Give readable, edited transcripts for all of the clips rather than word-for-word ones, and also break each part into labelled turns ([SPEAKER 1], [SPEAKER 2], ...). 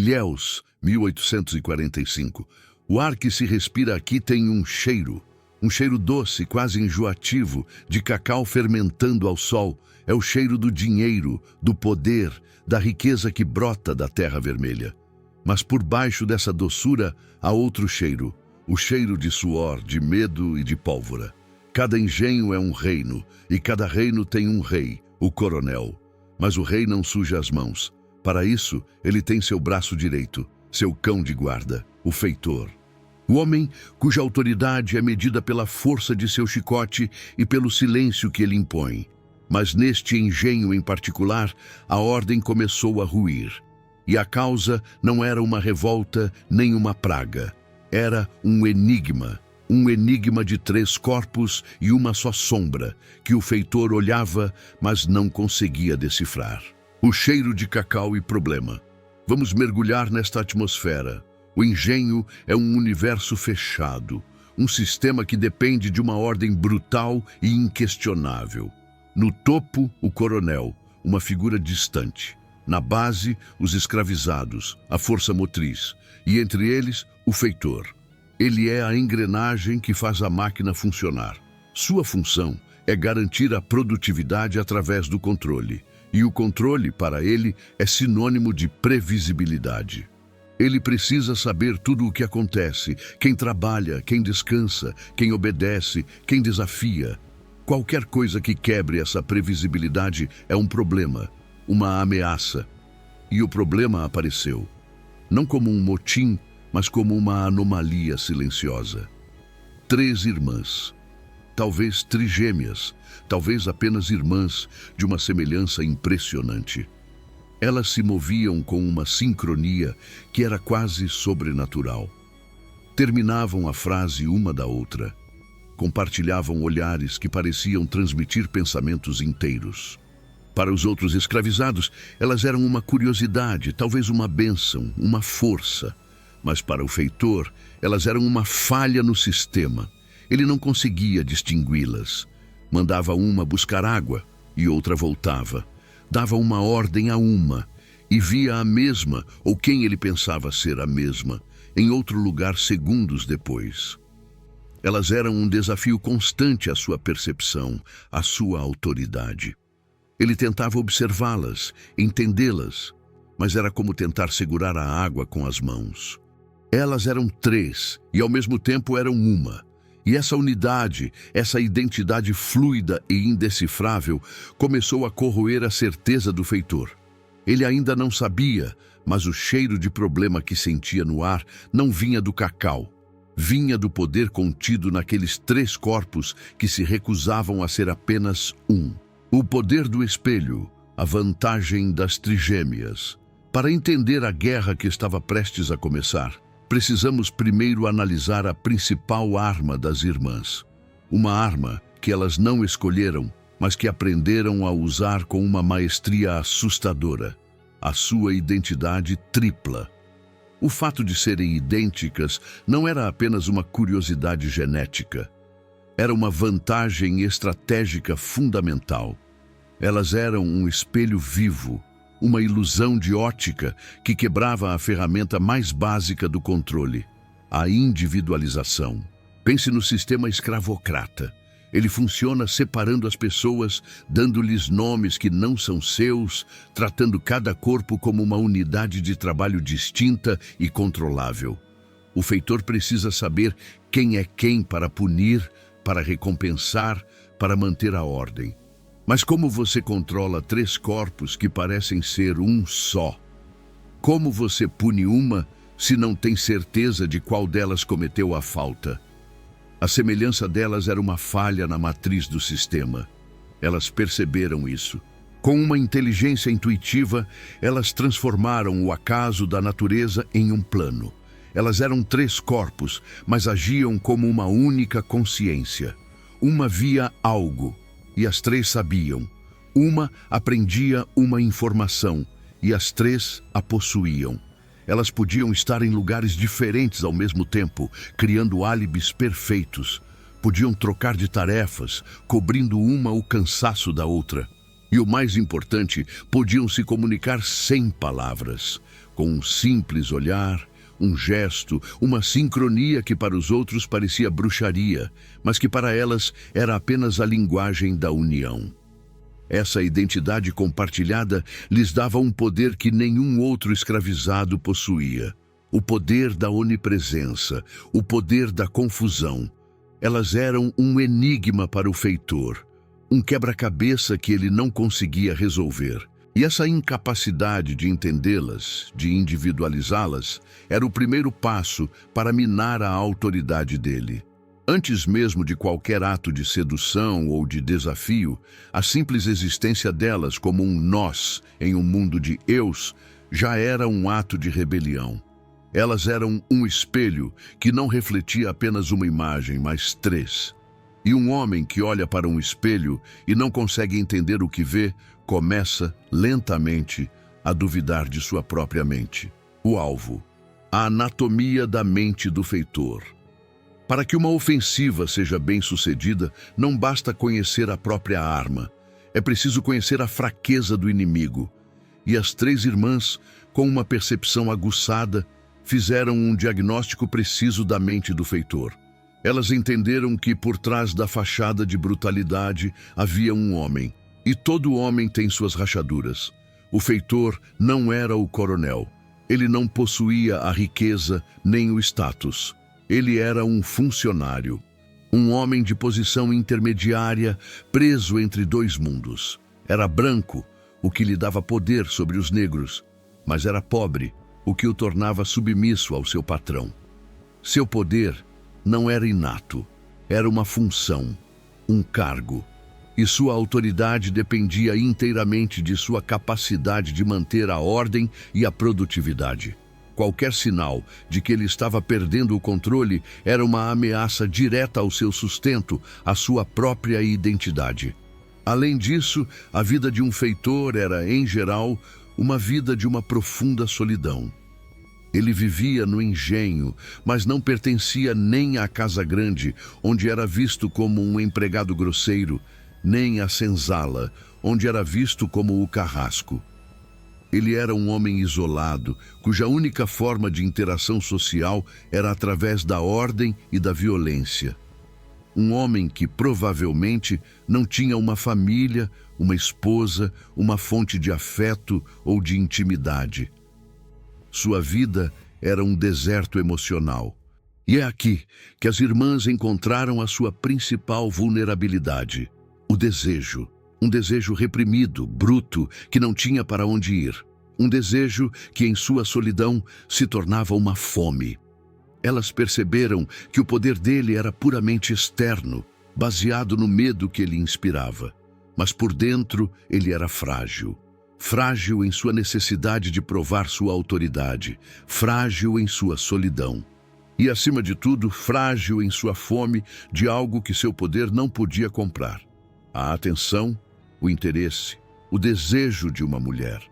[SPEAKER 1] Ilhéus, 1845. O ar que se respira aqui tem um cheiro doce, quase enjoativo, de cacau fermentando ao sol. É o cheiro do dinheiro, do poder, da riqueza que brota da terra vermelha. Mas por baixo dessa doçura há outro cheiro, o cheiro de suor, de medo e de pólvora. Cada engenho é um reino, e cada reino tem um rei, o coronel. Mas o rei não suja as mãos. Para isso, ele tem seu braço direito, seu cão de guarda, o feitor. O homem cuja autoridade é medida pela força de seu chicote e pelo silêncio que ele impõe. Mas neste engenho em particular, a ordem começou a ruir. E a causa não era uma revolta nem uma praga. Era um enigma de 3 corpos e uma só sombra, que o feitor olhava, mas não conseguia decifrar. O cheiro de cacau e problema. Vamos mergulhar nesta atmosfera. O engenho é um universo fechado, um sistema que depende de uma ordem brutal e inquestionável. No topo, o coronel, uma figura distante. Na base, os escravizados, a força motriz. E entre eles, o feitor. Ele é a engrenagem que faz a máquina funcionar. Sua função é garantir a produtividade através do controle. E o controle, para ele, é sinônimo de previsibilidade. Ele precisa saber tudo o que acontece, quem trabalha, quem descansa, quem obedece, quem desafia. Qualquer coisa que quebre essa previsibilidade é um problema, uma ameaça. E o problema apareceu, não como um motim, mas como uma anomalia silenciosa. 3 irmãs, talvez trigêmeas, talvez apenas irmãs de uma semelhança impressionante. Elas se moviam com uma sincronia que era quase sobrenatural. Terminavam a frase uma da outra. Compartilhavam olhares que pareciam transmitir pensamentos inteiros. Para os outros escravizados, elas eram uma curiosidade, talvez uma bênção, uma força. Mas para o feitor, elas eram uma falha no sistema. Ele não conseguia distingui-las. Mandava uma buscar água e outra voltava. Dava uma ordem a uma e via a mesma, ou quem ele pensava ser a mesma, em outro lugar segundos depois. Elas eram um desafio constante à sua percepção, à sua autoridade. Ele tentava observá-las, entendê-las, mas era como tentar segurar a água com as mãos. Elas eram 3 e ao mesmo tempo eram uma. E essa unidade, essa identidade fluida e indecifrável, começou a corroer a certeza do feitor. Ele ainda não sabia, mas o cheiro de problema que sentia no ar não vinha do cacau. Vinha do poder contido naqueles 3 corpos que se recusavam a ser apenas um. O poder do espelho, a vantagem das trigêmeas. Para entender a guerra que estava prestes a começar, precisamos primeiro analisar a principal arma das irmãs. Uma arma que elas não escolheram, mas que aprenderam a usar com uma maestria assustadora. A sua identidade tripla. O fato de serem idênticas não era apenas uma curiosidade genética. Era uma vantagem estratégica fundamental. Elas eram um espelho vivo, uma ilusão de ótica que quebrava a ferramenta mais básica do controle, a individualização. Pense no sistema escravocrata. Ele funciona separando as pessoas, dando-lhes nomes que não são seus, tratando cada corpo como uma unidade de trabalho distinta e controlável. O feitor precisa saber quem é quem para punir, para recompensar, para manter a ordem. Mas como você controla 3 corpos que parecem ser um só? Como você pune uma se não tem certeza de qual delas cometeu a falta? A semelhança delas era uma falha na matriz do sistema. Elas perceberam isso. Com uma inteligência intuitiva, elas transformaram o acaso da natureza em um plano. Elas eram 3 corpos, mas agiam como uma única consciência. Uma via algo, e as 3 sabiam. Uma aprendia uma informação, e as 3 a possuíam. Elas podiam estar em lugares diferentes ao mesmo tempo, criando álibis perfeitos. Podiam trocar de tarefas, cobrindo uma o cansaço da outra. E o mais importante, podiam se comunicar sem palavras. com um simples olhar, um gesto, uma sincronia que para os outros parecia bruxaria, mas que para elas era apenas a linguagem da união. Essa identidade compartilhada lhes dava um poder que nenhum outro escravizado possuía. O poder da onipresença, o poder da confusão. Elas eram um enigma para o feitor, um quebra-cabeça que ele não conseguia resolver. E essa incapacidade de entendê-las, de individualizá-las, era o primeiro passo para minar a autoridade dele. Antes mesmo de qualquer ato de sedução ou de desafio, a simples existência delas como um nós em um mundo de eus já era um ato de rebelião. Elas eram um espelho que não refletia apenas uma imagem, mas três. E um homem que olha para um espelho e não consegue entender o que vê, começa, lentamente, a duvidar de sua própria mente. O alvo. A anatomia da mente do feitor. Para que uma ofensiva seja bem-sucedida, não basta conhecer a própria arma. É preciso conhecer a fraqueza do inimigo. E as três irmãs, com uma percepção aguçada, fizeram um diagnóstico preciso da mente do feitor. Elas entenderam que por trás da fachada de brutalidade havia um homem. E todo homem tem suas rachaduras. O feitor não era o coronel. Ele não possuía a riqueza nem o status. Ele era um funcionário. Um homem de posição intermediária, preso entre dois mundos. Era branco, o que lhe dava poder sobre os negros, mas era pobre, o que o tornava submisso ao seu patrão. Seu poder não era inato, era uma função, um cargo, e sua autoridade dependia inteiramente de sua capacidade de manter a ordem e a produtividade. Qualquer sinal de que ele estava perdendo o controle era uma ameaça direta ao seu sustento, à sua própria identidade. Além disso, a vida de um feitor era, em geral, uma vida de uma profunda solidão. Ele vivia no engenho, mas não pertencia nem à casa grande, onde era visto como um empregado grosseiro, nem à senzala, onde era visto como o carrasco. Ele era um homem isolado, cuja única forma de interação social era através da ordem e da violência. Um homem que provavelmente não tinha uma família, uma esposa, uma fonte de afeto ou de intimidade. Sua vida era um deserto emocional. E é aqui que as irmãs encontraram a sua principal vulnerabilidade: o desejo. Um desejo reprimido, bruto, que não tinha para onde ir. Um desejo que, em sua solidão, se tornava uma fome. Elas perceberam que o poder dele era puramente externo, baseado no medo que ele inspirava. Mas por dentro, ele era frágil. Frágil em sua necessidade de provar sua autoridade. Frágil em sua solidão. E, acima de tudo, frágil em sua fome de algo que seu poder não podia comprar: a atenção, o interesse, o desejo de uma mulher.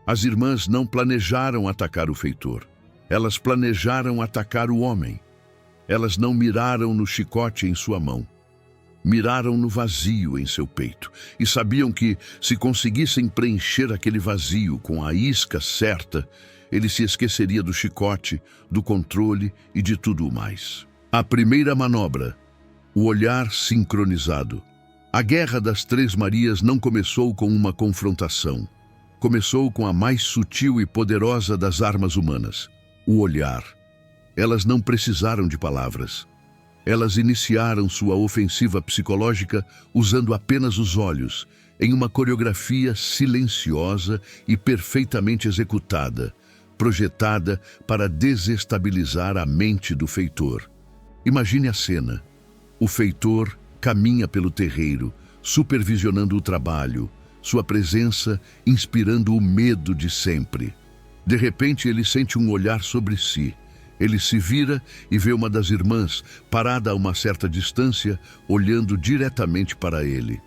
[SPEAKER 1] As irmãs não planejaram atacar o feitor. Elas planejaram atacar o homem. Elas não miraram no chicote em sua mão. Miraram no vazio em seu peito e sabiam que, se conseguissem preencher aquele vazio com a isca certa, ele se esqueceria do chicote, do controle e de tudo o mais. A primeira manobra: o olhar sincronizado. A Guerra das Três Marias não começou com uma confrontação. Começou com a mais sutil e poderosa das armas humanas: o olhar. Elas não precisaram de palavras. Elas iniciaram sua ofensiva psicológica usando apenas os olhos, em uma coreografia silenciosa e perfeitamente executada, projetada para desestabilizar a mente do feitor. Imagine a cena. O feitor caminha pelo terreiro, supervisionando o trabalho, sua presença inspirando o medo de sempre. De repente, ele sente um olhar sobre si. Ele se vira e vê uma das irmãs, parada a uma certa distância, olhando diretamente para ele.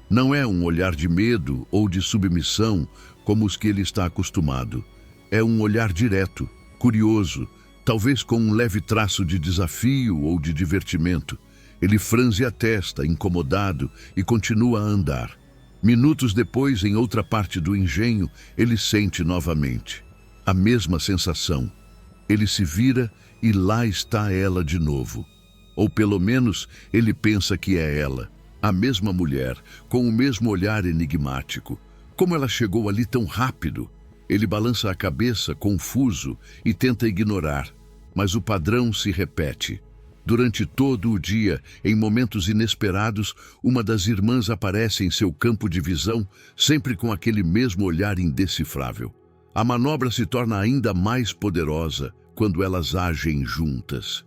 [SPEAKER 1] Não é um olhar de medo ou de submissão, como os que ele está acostumado. É um olhar direto, curioso, talvez com um leve traço de desafio ou de divertimento. Ele franze a testa, incomodado, e continua a andar. Minutos depois, em outra parte do engenho, ele sente novamente. a mesma sensação. Ele se vira e lá está ela de novo. Ou pelo menos ele pensa que é ela, a mesma mulher, com o mesmo olhar enigmático. Como ela chegou ali tão rápido? Ele balança a cabeça, confuso, e tenta ignorar, mas o padrão se repete. Durante todo o dia, em momentos inesperados, uma das irmãs aparece em seu campo de visão, sempre com aquele mesmo olhar indecifrável. A manobra se torna ainda mais poderosa quando elas agem juntas.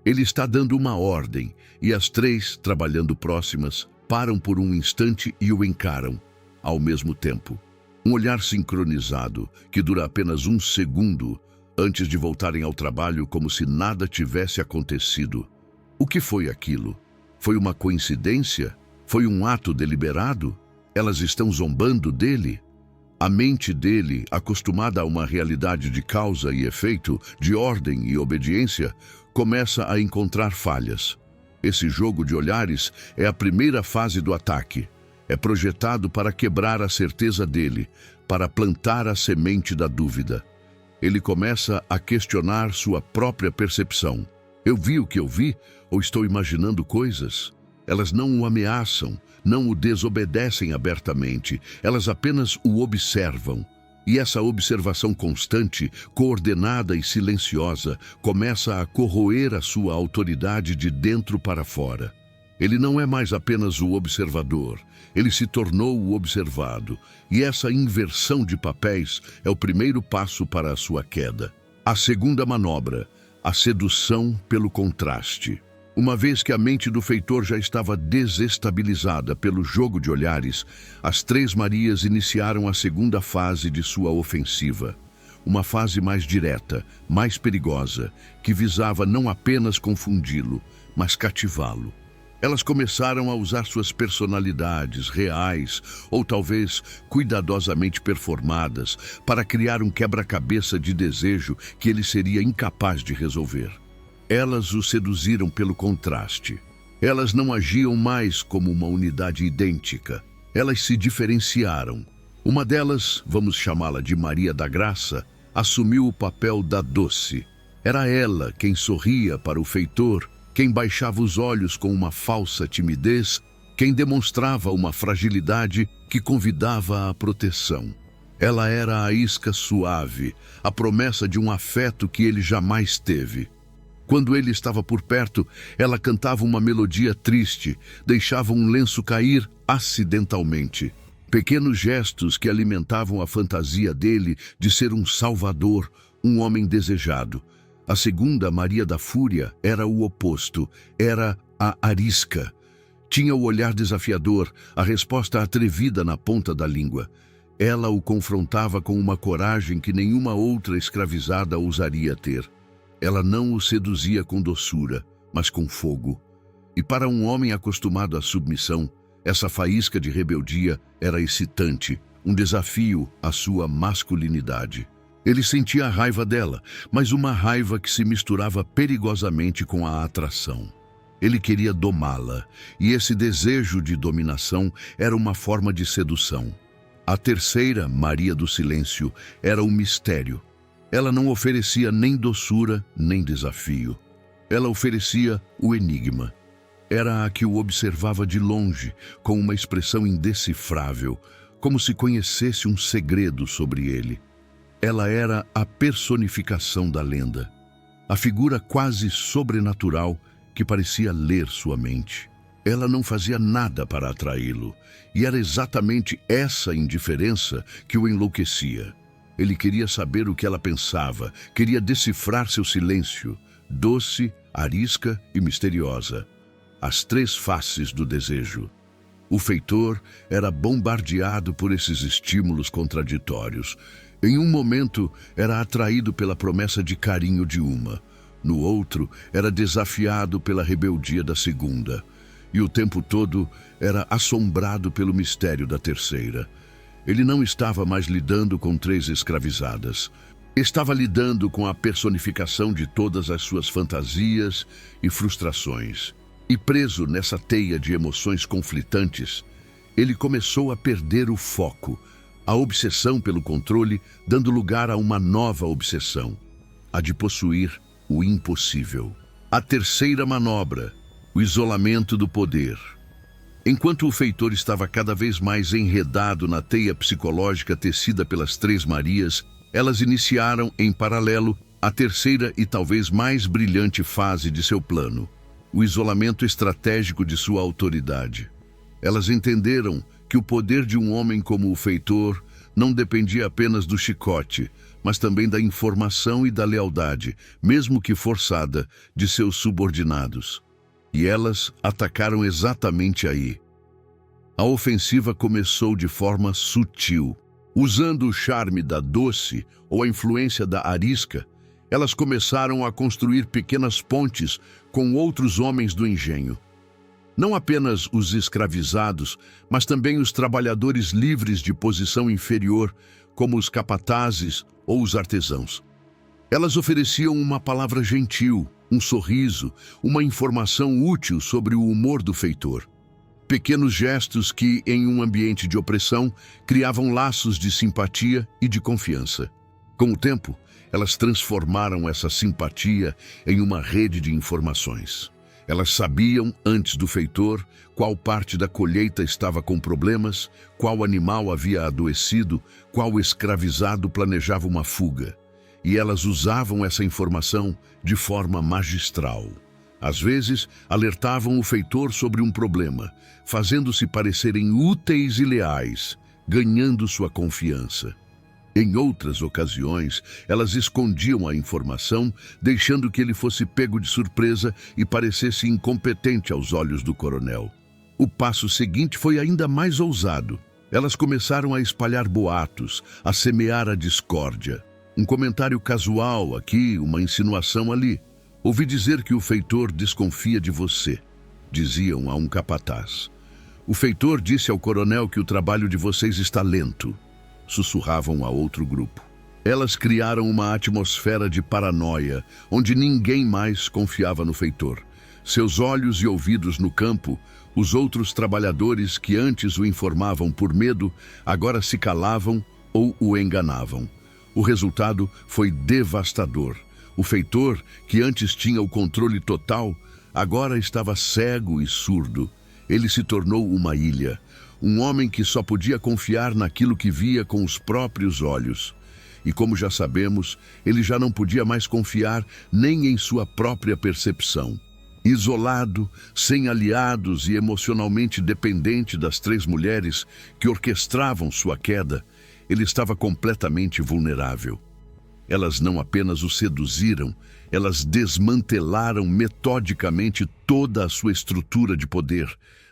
[SPEAKER 1] Ele está dando uma ordem, e as três, trabalhando próximas, param por um instante e o encaram, ao mesmo tempo. Um olhar sincronizado, que dura apenas um segundo, antes de voltarem ao trabalho como se nada tivesse acontecido. O que foi aquilo? Foi uma coincidência? Foi um ato deliberado? Elas estão zombando dele? A mente dele, acostumada a uma realidade de causa e efeito, de ordem e obediência, começa a encontrar falhas. Esse jogo de olhares é a primeira fase do ataque. É projetado para quebrar a certeza dele, para plantar a semente da dúvida. Ele começa a questionar sua própria percepção. Eu vi o que eu vi ou estou imaginando coisas? Elas não o ameaçam, não o desobedecem abertamente, elas apenas o observam. E essa observação constante, coordenada e silenciosa, começa a corroer a sua autoridade de dentro para fora. Ele não é mais apenas o observador, ele se tornou o observado, e essa inversão de papéis é o primeiro passo para a sua queda. A segunda manobra, a sedução pelo contraste. Uma vez que a mente do feitor já estava desestabilizada pelo jogo de olhares, as três Marias iniciaram a segunda fase de sua ofensiva. Uma fase mais direta, mais perigosa, que visava não apenas confundi-lo, mas cativá-lo. Elas começaram a usar suas personalidades reais, ou talvez cuidadosamente performadas, para criar um quebra-cabeça de desejo que ele seria incapaz de resolver. Elas o seduziram pelo contraste. Elas não agiam mais como uma unidade idêntica. Elas se diferenciaram. Uma delas, vamos chamá-la de Maria da Graça, assumiu o papel da doce. Era ela quem sorria para o feitor, quem baixava os olhos com uma falsa timidez, quem demonstrava uma fragilidade que convidava à proteção. Ela era a isca suave, a promessa de um afeto que ele jamais teve. Quando ele estava por perto, ela cantava uma melodia triste, deixava um lenço cair acidentalmente. Pequenos gestos que alimentavam a fantasia dele de ser um salvador, um homem desejado. A segunda, Maria da Fúria, era o oposto, era a arisca. Tinha o olhar desafiador, a resposta atrevida na ponta da língua. Ela o confrontava com uma coragem que nenhuma outra escravizada ousaria ter. Ela não o seduzia com doçura, mas com fogo. E para um homem acostumado à submissão, essa faísca de rebeldia era excitante, um desafio à sua masculinidade. Ele sentia a raiva dela, mas uma raiva que se misturava perigosamente com a atração. Ele queria domá-la, e esse desejo de dominação era uma forma de sedução. A terceira, Maria do Silêncio, era um mistério. Ela não oferecia nem doçura, nem desafio. Ela oferecia o enigma. Era a que o observava de longe, com uma expressão indecifrável, como se conhecesse um segredo sobre ele. Ela era a personificação da lenda, a figura quase sobrenatural que parecia ler sua mente. Ela não fazia nada para atraí-lo, e era exatamente essa indiferença que o enlouquecia. Ele queria saber o que ela pensava, queria decifrar seu silêncio, doce, arisca e misteriosa. As três faces do desejo. O feitor era bombardeado por esses estímulos contraditórios. Em um momento, era atraído pela promessa de carinho de uma. No outro, era desafiado pela rebeldia da segunda. E o tempo todo, era assombrado pelo mistério da terceira. Ele não estava mais lidando com três escravizadas. Estava lidando com a personificação de todas as suas fantasias e frustrações. E preso nessa teia de emoções conflitantes, ele começou a perder o foco, A obsessão pelo controle dando lugar a uma nova obsessão, a de possuir o impossível. A terceira manobra, o isolamento do poder. Enquanto o feitor estava cada vez mais enredado na teia psicológica tecida pelas Três Marias, elas iniciaram, em paralelo, a terceira e talvez mais brilhante fase de seu plano, o isolamento estratégico de sua autoridade. Elas entenderam que o poder de um homem como o feitor não dependia apenas do chicote, mas também da informação e da lealdade, mesmo que forçada, de seus subordinados. E elas atacaram exatamente aí. A ofensiva começou de forma sutil. Usando o charme da doce ou a influência da arisca, elas começaram a construir pequenas pontes com outros homens do engenho. Não apenas os escravizados, mas também os trabalhadores livres de posição inferior, como os capatazes ou os artesãos. Elas ofereciam uma palavra gentil, um sorriso, uma informação útil sobre o humor do feitor. Pequenos gestos que, em um ambiente de opressão, criavam laços de simpatia e de confiança. Com o tempo, elas transformaram essa simpatia em uma rede de informações. Elas sabiam, antes do feitor, qual parte da colheita estava com problemas, qual animal havia adoecido, qual escravizado planejava uma fuga. E elas usavam essa informação de forma magistral. Às vezes, alertavam o feitor sobre um problema, fazendo-se parecerem úteis e leais, ganhando sua confiança. Em outras ocasiões, elas escondiam a informação, deixando que ele fosse pego de surpresa e parecesse incompetente aos olhos do coronel. O passo seguinte foi ainda mais ousado. Elas começaram a espalhar boatos, a semear a discórdia. Um comentário casual aqui, uma insinuação ali. Ouvi dizer que o feitor desconfia de você, diziam a um capataz. O feitor disse ao coronel que o trabalho de vocês está lento, sussurravam a outro grupo. Elas criaram uma atmosfera de paranoia, onde ninguém mais confiava no feitor. Seus olhos e ouvidos no campo, os outros trabalhadores que antes o informavam por medo, agora se calavam ou o enganavam. O resultado foi devastador. O feitor, que antes tinha o controle total, agora estava cego e surdo. Ele se tornou uma ilha, um homem que só podia confiar naquilo que via com os próprios olhos. E como já sabemos, ele já não podia mais confiar nem em sua própria percepção. Isolado, sem aliados e emocionalmente dependente das três mulheres que orquestravam sua queda, ele estava completamente vulnerável. Elas não apenas o seduziram, elas desmantelaram metodicamente toda a sua estrutura de poder,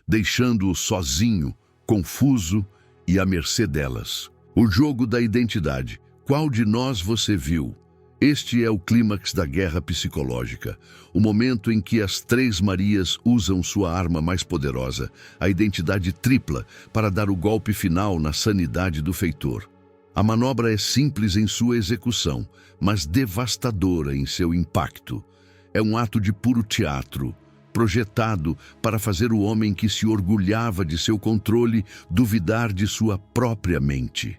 [SPEAKER 1] deixando-o sozinho, confuso e à mercê delas. O jogo da identidade. Qual de nós você viu? Este é o clímax da guerra psicológica, o momento em que as Três Marias usam sua arma mais poderosa, a identidade tripla, para dar o golpe final na sanidade do feitor. A manobra é simples em sua execução, mas devastadora em seu impacto. É um ato de puro teatro, projetado para fazer o homem que se orgulhava de seu controle duvidar de sua própria mente.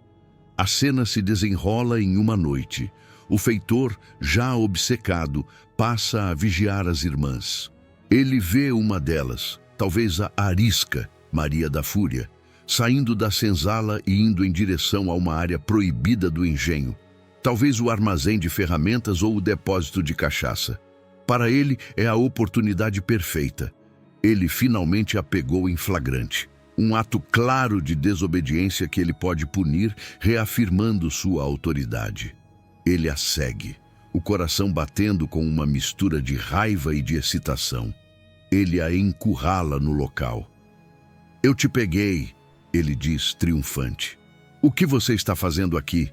[SPEAKER 1] A cena se desenrola em uma noite. O feitor, já obcecado, passa a vigiar as irmãs. Ele vê uma delas, talvez a arisca, Maria da Fúria, saindo da senzala e indo em direção a uma área proibida do engenho. Talvez o armazém de ferramentas ou o depósito de cachaça. Para ele, é a oportunidade perfeita. Ele finalmente a pegou em flagrante. Um ato claro de desobediência que ele pode punir, reafirmando sua autoridade. Ele a segue, o coração batendo com uma mistura de raiva e de excitação. Ele a encurrala no local. "Eu te peguei", ele diz, triunfante. "O que você está fazendo aqui?"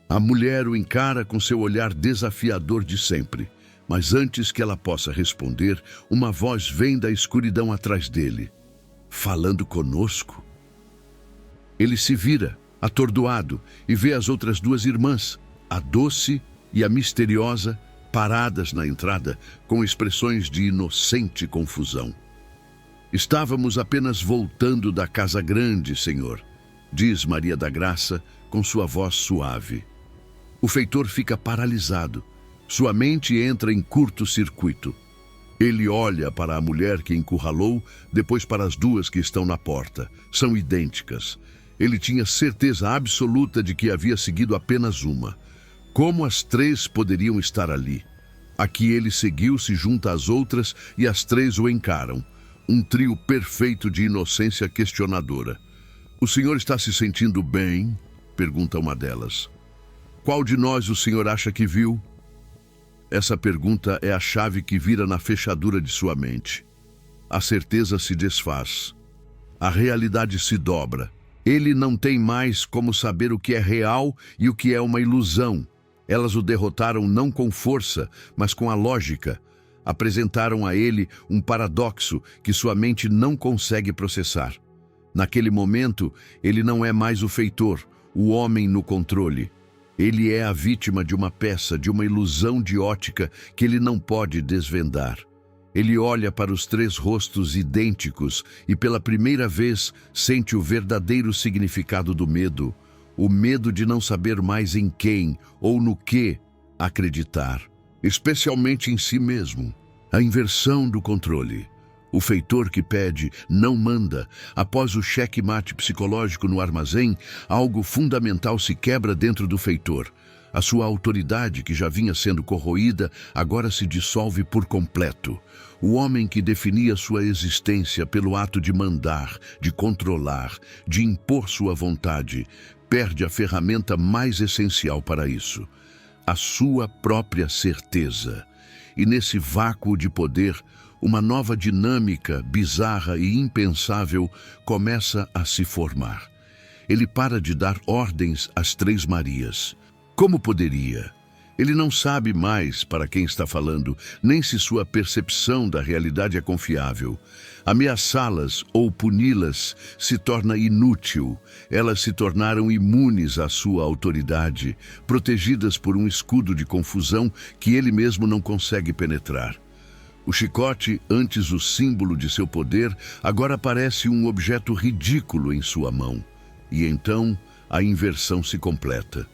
[SPEAKER 1] A mulher o encara com seu olhar desafiador de sempre, mas antes que ela possa responder, uma voz vem da escuridão atrás dele. "Falando conosco?" Ele se vira, atordoado, e vê as outras duas irmãs, a doce e a misteriosa, paradas na entrada, com expressões de inocente confusão. "Estávamos apenas voltando da casa grande, senhor", diz Maria da Graça com sua voz suave. O feitor fica paralisado. Sua mente entra em curto-circuito. Ele olha para a mulher que encurralou, depois para as duas que estão na porta. São idênticas. Ele tinha certeza absoluta de que havia seguido apenas uma. Como as três poderiam estar ali? Aqui ele seguiu-se junto às outras e as três o encaram. Um trio perfeito de inocência questionadora. "O senhor está se sentindo bem?" pergunta uma delas. "Qual de nós o senhor acha que viu?" Essa pergunta é a chave que vira na fechadura de sua mente. A certeza se desfaz. A realidade se dobra. Ele não tem mais como saber o que é real e o que é uma ilusão. Elas o derrotaram não com força, mas com a lógica. Apresentaram a ele um paradoxo que sua mente não consegue processar. Naquele momento, ele não é mais o feitor, o homem no controle. Ele é a vítima de uma peça, de uma ilusão de ótica que ele não pode desvendar. Ele olha para os três rostos idênticos e pela primeira vez sente o verdadeiro significado do medo. O medo de não saber mais em quem ou no que acreditar, especialmente em si mesmo. A inversão do controle. O feitor que pede, não manda. Após o cheque-mate psicológico no armazém, algo fundamental se quebra dentro do feitor. A sua autoridade, que já vinha sendo corroída, agora se dissolve por completo. O homem que definia sua existência pelo ato de mandar, de controlar, de impor sua vontade, perde a ferramenta mais essencial para isso: a sua própria certeza. E nesse vácuo de poder, uma nova dinâmica, bizarra e impensável, começa a se formar. Ele para de dar ordens às Três Marias. Como poderia? Ele não sabe mais para quem está falando, nem se sua percepção da realidade é confiável. Ameaçá-las ou puni-las se torna inútil. Elas se tornaram imunes à sua autoridade, protegidas por um escudo de confusão que ele mesmo não consegue penetrar. O chicote, antes o símbolo de seu poder, agora parece um objeto ridículo em sua mão. E então a inversão se completa.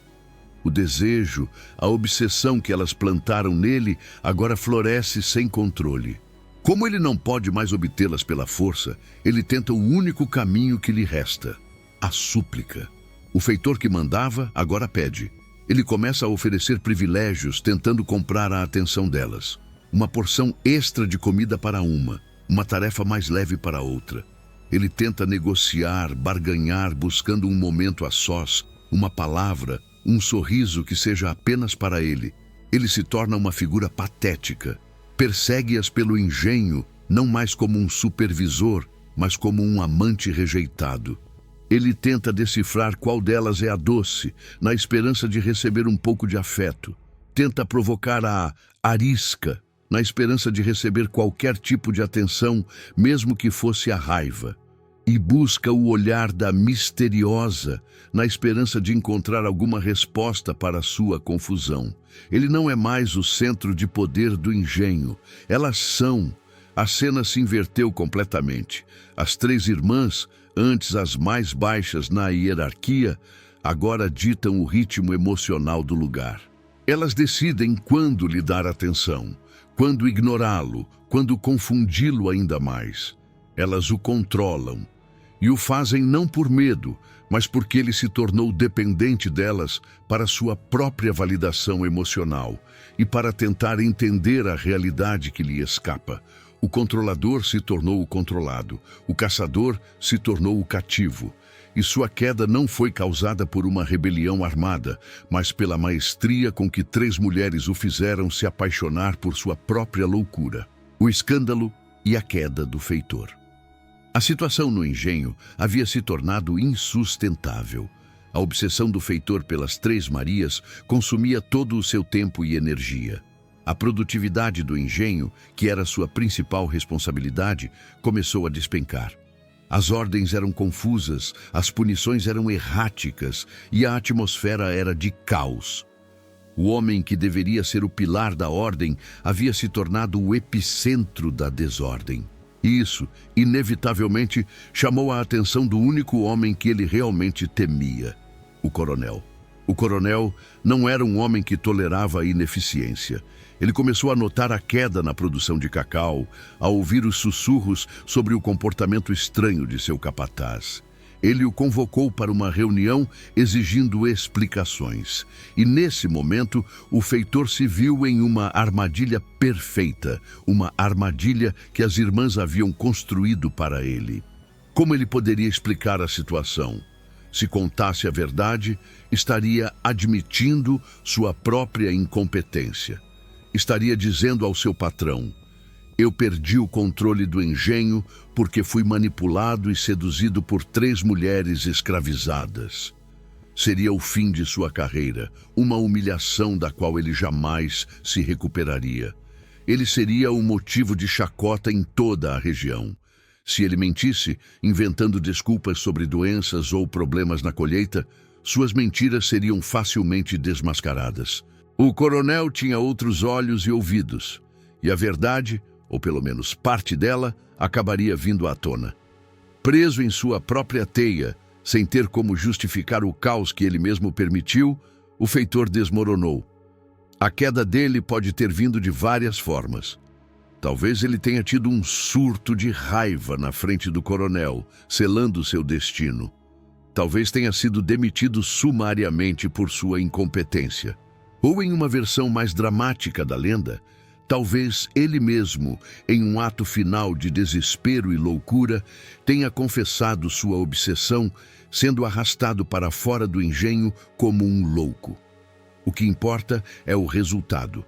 [SPEAKER 1] O desejo, a obsessão que elas plantaram nele, agora floresce sem controle. Como ele não pode mais obtê-las pela força, ele tenta o único caminho que lhe resta: a súplica. O feitor que mandava agora pede. Ele começa a oferecer privilégios, tentando comprar a atenção delas. Uma porção extra de comida para uma tarefa mais leve para outra. Ele tenta negociar, barganhar, buscando um momento a sós, uma palavra, um sorriso que seja apenas para ele. Ele se torna uma figura patética. Persegue-as pelo engenho, não mais como um supervisor, mas como um amante rejeitado. Ele tenta decifrar qual delas é a doce, na esperança de receber um pouco de afeto. Tenta provocar a arisca, na esperança de receber qualquer tipo de atenção, mesmo que fosse a raiva. E busca o olhar da misteriosa, na esperança de encontrar alguma resposta para a sua confusão. Ele não é mais o centro de poder do engenho. Elas são. A cena se inverteu completamente. As três irmãs, antes as mais baixas na hierarquia, agora ditam o ritmo emocional do lugar. Elas decidem quando lhe dar atenção, quando ignorá-lo, quando confundi-lo ainda mais. Elas o controlam. E o fazem não por medo, mas porque ele se tornou dependente delas para sua própria validação emocional e para tentar entender a realidade que lhe escapa. O controlador se tornou o controlado, o caçador se tornou o cativo. E sua queda não foi causada por uma rebelião armada, mas pela maestria com que três mulheres o fizeram se apaixonar por sua própria loucura. O escândalo e a queda do feitor. A situação no engenho havia se tornado insustentável. A obsessão do feitor pelas Três Marias consumia todo o seu tempo e energia. A produtividade do engenho, que era sua principal responsabilidade, começou a despencar. As ordens eram confusas, as punições eram erráticas e a atmosfera era de caos. O homem que deveria ser o pilar da ordem havia se tornado o epicentro da desordem. E isso, inevitavelmente, chamou a atenção do único homem que ele realmente temia: o coronel. O coronel não era um homem que tolerava a ineficiência. Ele começou a notar a queda na produção de cacau, a ouvir os sussurros sobre o comportamento estranho de seu capataz. Ele o convocou para uma reunião exigindo explicações. E nesse momento, o feitor se viu em uma armadilha perfeita, uma armadilha que as irmãs haviam construído para ele. Como ele poderia explicar a situação? Se contasse a verdade, estaria admitindo sua própria incompetência. Estaria dizendo ao seu patrão: eu perdi o controle do engenho porque fui manipulado e seduzido por 3 mulheres escravizadas. Seria o fim de sua carreira, uma humilhação da qual ele jamais se recuperaria. Ele seria o motivo de chacota em toda a região. Se ele mentisse, inventando desculpas sobre doenças ou problemas na colheita, suas mentiras seriam facilmente desmascaradas. O coronel tinha outros olhos e ouvidos, e a verdade, ou pelo menos parte dela, acabaria vindo à tona. Preso em sua própria teia, sem ter como justificar o caos que ele mesmo permitiu, o feitor desmoronou. A queda dele pode ter vindo de várias formas. Talvez ele tenha tido um surto de raiva na frente do coronel, selando seu destino. Talvez tenha sido demitido sumariamente por sua incompetência. Ou em uma versão mais dramática da lenda, talvez ele mesmo, em um ato final de desespero e loucura, tenha confessado sua obsessão, sendo arrastado para fora do engenho como um louco. O que importa é o resultado.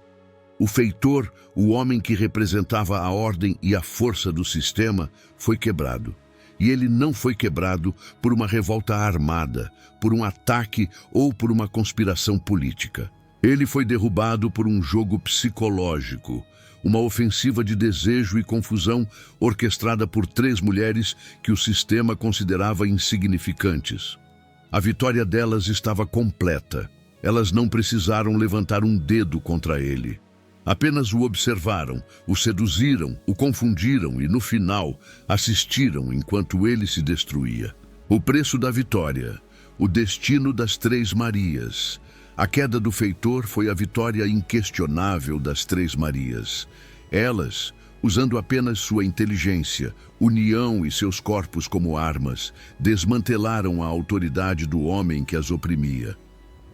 [SPEAKER 1] O feitor, o homem que representava a ordem e a força do sistema, foi quebrado. E ele não foi quebrado por uma revolta armada, por um ataque ou por uma conspiração política. Ele foi derrubado por um jogo psicológico, uma ofensiva de desejo e confusão orquestrada por 3 mulheres que o sistema considerava insignificantes. A vitória delas estava completa. Elas não precisaram levantar um dedo contra ele. Apenas o observaram, o seduziram, o confundiram e, no final, assistiram enquanto ele se destruía. O preço da vitória, o destino das 3 Marias. A queda do feitor foi a vitória inquestionável das 3 Marias. Elas, usando apenas sua inteligência, união e seus corpos como armas, desmantelaram a autoridade do homem que as oprimia.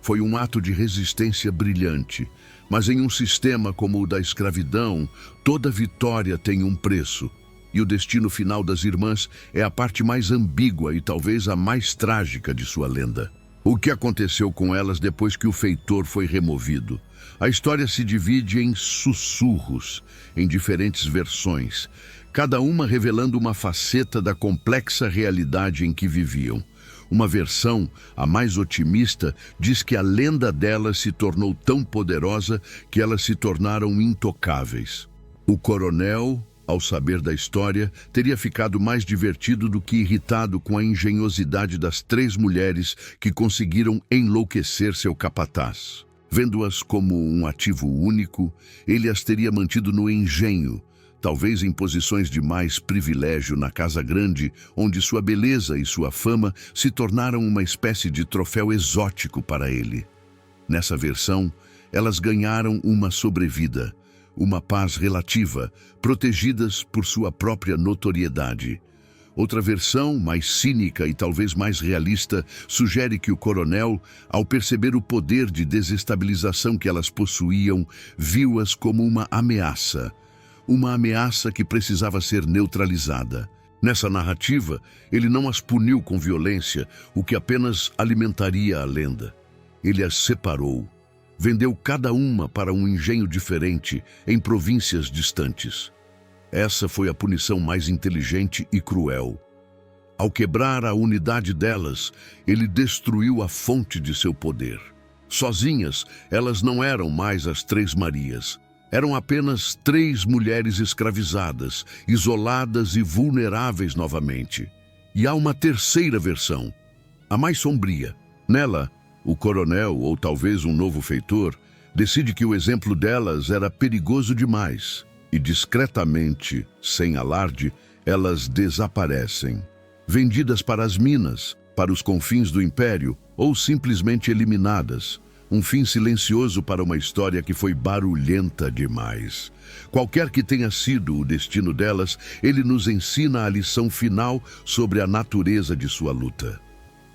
[SPEAKER 1] Foi um ato de resistência brilhante, mas em um sistema como o da escravidão, toda vitória tem um preço. E o destino final das irmãs é a parte mais ambígua e talvez a mais trágica de sua lenda. O que aconteceu com elas depois que o feitor foi removido? A história se divide em sussurros, em diferentes versões, cada uma revelando uma faceta da complexa realidade em que viviam. Uma versão, a mais otimista, diz que a lenda delas se tornou tão poderosa que elas se tornaram intocáveis. O coronel, ao saber da história, teria ficado mais divertido do que irritado com a engenhosidade das 3 mulheres que conseguiram enlouquecer seu capataz. Vendo-as como um ativo único, ele as teria mantido no engenho, talvez em posições de mais privilégio na Casa Grande, onde sua beleza e sua fama se tornaram uma espécie de troféu exótico para ele. Nessa versão, elas ganharam uma sobrevida, uma paz relativa, protegidas por sua própria notoriedade. Outra versão, mais cínica e talvez mais realista, sugere que o coronel, ao perceber o poder de desestabilização que elas possuíam, viu-as como uma ameaça que precisava ser neutralizada. Nessa narrativa, ele não as puniu com violência, o que apenas alimentaria a lenda. Ele as separou. Vendeu cada uma para um engenho diferente, em províncias distantes. Essa foi a punição mais inteligente e cruel. Ao quebrar a unidade delas, ele destruiu a fonte de seu poder. Sozinhas, elas não eram mais as 3 Marias. Eram apenas 3 mulheres escravizadas, isoladas e vulneráveis novamente. E há uma terceira versão, a mais sombria. Nela, o coronel, ou talvez um novo feitor, decide que o exemplo delas era perigoso demais e, discretamente, sem alarde, Elas desaparecem, vendidas para as minas, para os confins do império ou simplesmente eliminadas. Um fim silencioso para uma história que foi barulhenta demais. Qualquer que tenha sido o destino delas, ele nos ensina a lição final sobre a natureza de sua luta.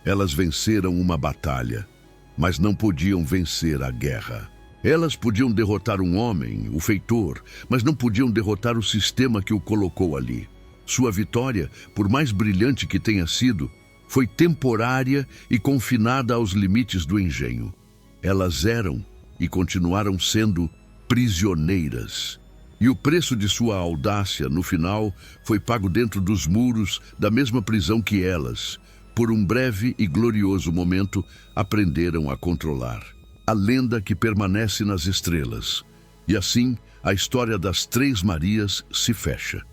[SPEAKER 1] Elas venceram uma batalha, mas não podiam vencer a guerra. Elas podiam derrotar um homem, o feitor, mas não podiam derrotar o sistema que o colocou ali. Sua vitória, por mais brilhante que tenha sido, foi temporária e confinada aos limites do engenho. Elas eram e continuaram sendo prisioneiras. E o preço de sua audácia, no final, foi pago dentro dos muros da mesma prisão que elas, por um breve e glorioso momento, aprenderam a controlar. A lenda que permanece nas estrelas. E assim, a história das Três Marias se fecha.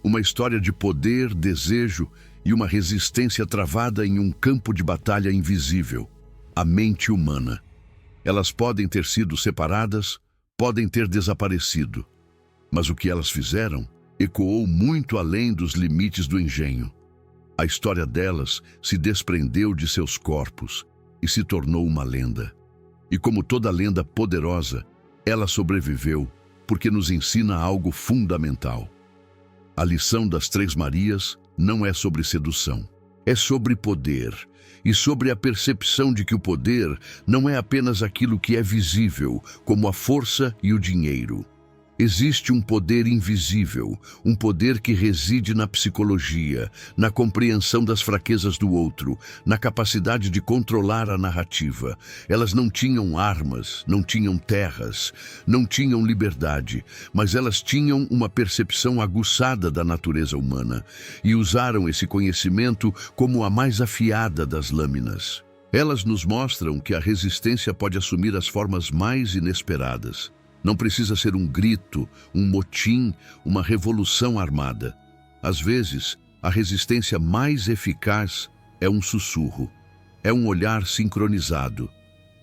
[SPEAKER 1] Uma história de poder, desejo e uma resistência travada em um campo de batalha invisível. A mente humana. Elas podem ter sido separadas, podem ter desaparecido. Mas o que elas fizeram ecoou muito além dos limites do engenho. A história delas se desprendeu de seus corpos e se tornou uma lenda. E como toda lenda poderosa, ela sobreviveu porque nos ensina algo fundamental. A lição das Três Marias não é sobre sedução, é sobre poder e sobre a percepção de que o poder não é apenas aquilo que é visível, como a força e o dinheiro. Existe um poder invisível, um poder que reside na psicologia, na compreensão das fraquezas do outro, na capacidade de controlar a narrativa. Elas não tinham armas, não tinham terras, não tinham liberdade, mas elas tinham uma percepção aguçada da natureza humana e usaram esse conhecimento como a mais afiada das lâminas. Elas nos mostram que a resistência pode assumir as formas mais inesperadas. Não precisa ser um grito, um motim, uma revolução armada. Às vezes, a resistência mais eficaz é um sussurro, é um olhar sincronizado,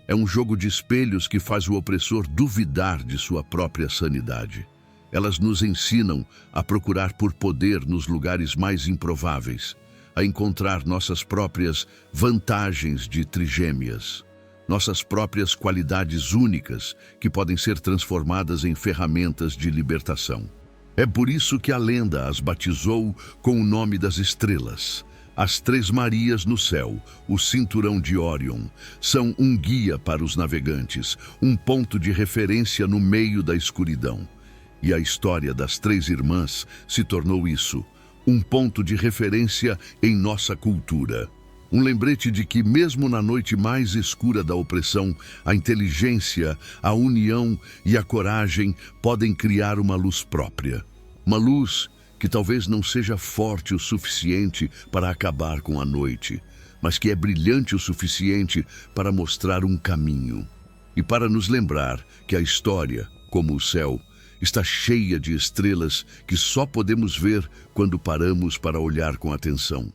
[SPEAKER 1] é um jogo de espelhos que faz o opressor duvidar de sua própria sanidade. Elas nos ensinam a procurar por poder nos lugares mais improváveis, a encontrar nossas próprias vantagens de trigêmeas. Nossas próprias qualidades únicas que podem ser transformadas em ferramentas de libertação. É por isso que a lenda as batizou com o nome das estrelas. As Três Marias no céu, o cinturão de Órion, são um guia para os navegantes, um ponto de referência no meio da escuridão. E a história das Três Irmãs se tornou isso, um ponto de referência em nossa cultura. Um lembrete de que, mesmo na noite mais escura da opressão, a inteligência, a união e a coragem podem criar uma luz própria. Uma luz que talvez não seja forte o suficiente para acabar com a noite, mas que é brilhante o suficiente para mostrar um caminho. E para nos lembrar que a história, como o céu, está cheia de estrelas que só podemos ver quando paramos para olhar com atenção.